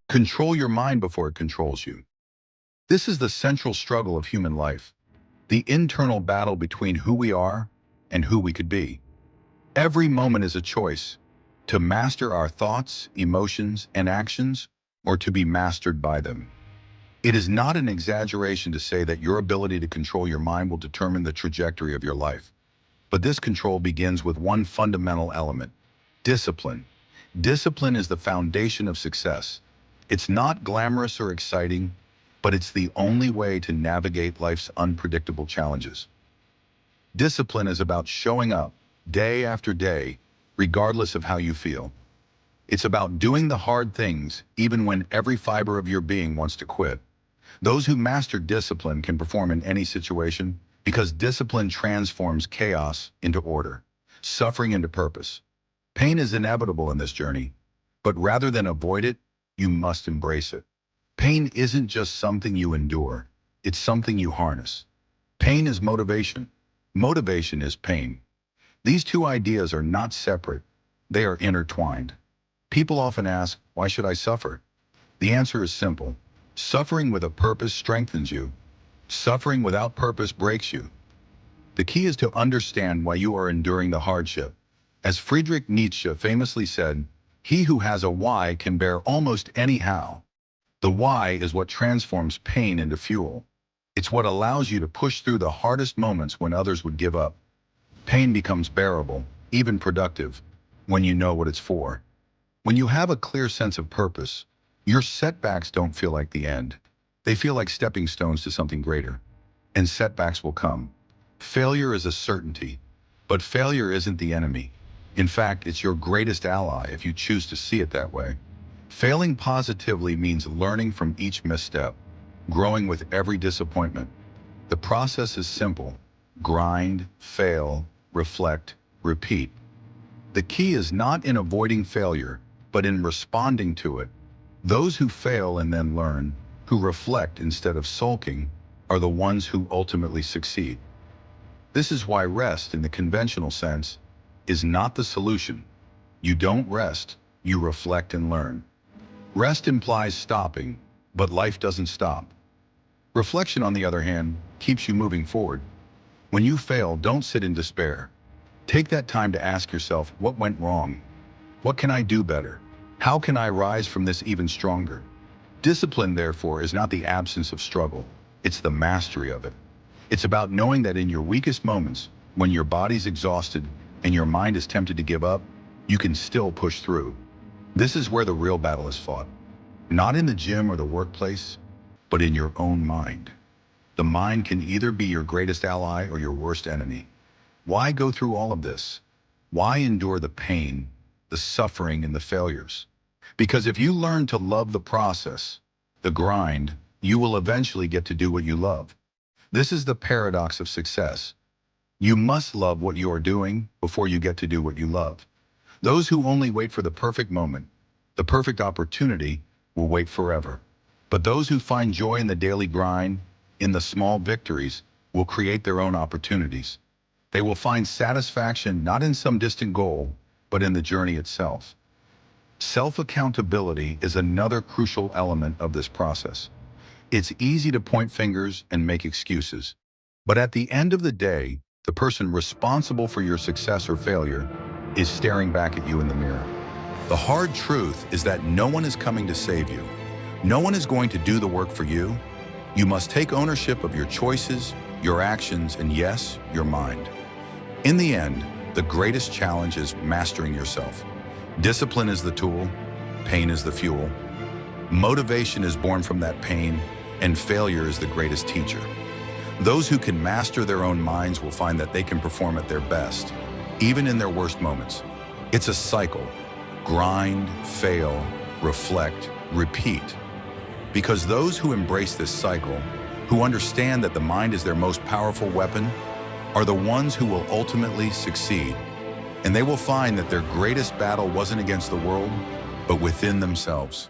Control your mind before it controls you. This is the central struggle of human life, the internal battle between who we are and who we could be. Every moment is a choice to master our thoughts, emotions, and actions, or to be mastered by them. It is not an exaggeration to say that your ability to control your mind will determine the trajectory of your life. But this control begins with one fundamental element: discipline. Discipline is the foundation of success. It's not glamorous or exciting, but it's the only way to navigate life's unpredictable challenges. Discipline is about showing up day after day, regardless of how you feel. It's about doing the hard things, even when every fiber of your being wants to quit. Those who master discipline can perform in any situation because discipline transforms chaos into order, suffering into purpose. Pain is inevitable in this journey, but rather than avoid it, you must embrace it. Pain isn't just something you endure, it's something you harness. Pain is motivation. Motivation is pain. These two ideas are not separate, they are intertwined. People often ask, why should I suffer? The answer is simple. Suffering with a purpose strengthens you. Suffering without purpose breaks you. The key is to understand why you are enduring the hardship. As Friedrich Nietzsche famously said, he who has a why can bear almost any how. The why is what transforms pain into fuel. It's what allows you to push through the hardest moments when others would give up. Pain becomes bearable, even productive, when you know what it's for. When you have a clear sense of purpose, your setbacks don't feel like the end. They feel like stepping stones to something greater. And setbacks will come. Failure is a certainty, but failure isn't the enemy. In fact, it's your greatest ally if you choose to see it that way. Failing positively means learning from each misstep, growing with every disappointment. The process is simple: grind, fail, reflect, repeat. The key is not in avoiding failure, but in responding to it. Those who fail and then learn, who reflect instead of sulking, are the ones who ultimately succeed. This is why rest, in the conventional sense, is not the solution. You don't rest, you reflect and learn. Rest implies stopping, but life doesn't stop. Reflection, on the other hand, keeps you moving forward. When you fail, don't sit in despair. Take that time to ask yourself, what went wrong? What can I do better? How can I rise from this even stronger? Discipline, therefore, is not the absence of struggle. It's the mastery of it. It's about knowing that in your weakest moments, when your body's exhausted and your mind is tempted to give up, you can still push through. This is where the real battle is fought. Not in the gym or the workplace, but in your own mind. The mind can either be your greatest ally or your worst enemy. Why go through all of this? Why endure the pain, the suffering, and the failures? Because if you learn to love the process, the grind, you will eventually get to do what you love. This is the paradox of success. You must love what you are doing before you get to do what you love. Those who only wait for the perfect moment, the perfect opportunity, will wait forever. But those who find joy in the daily grind, in the small victories, will create their own opportunities. They will find satisfaction not in some distant goal, but in the journey itself. Self-accountability is another crucial element of this process. It's easy to point fingers and make excuses. But at the end of the day, the person responsible for your success or failure is staring back at you in the mirror. The hard truth is that no one is coming to save you. No one is going to do the work for you. You must take ownership of your choices, your actions, and yes, your mind. In the end, the greatest challenge is mastering yourself. Discipline is the tool, pain is the fuel. Motivation is born from that pain, and failure is the greatest teacher. Those who can master their own minds will find that they can perform at their best, even in their worst moments. It's a cycle: grind, fail, reflect, repeat. Because those who embrace this cycle, who understand that the mind is their most powerful weapon, are the ones who will ultimately succeed. And they will find that their greatest battle wasn't against the world, but within themselves.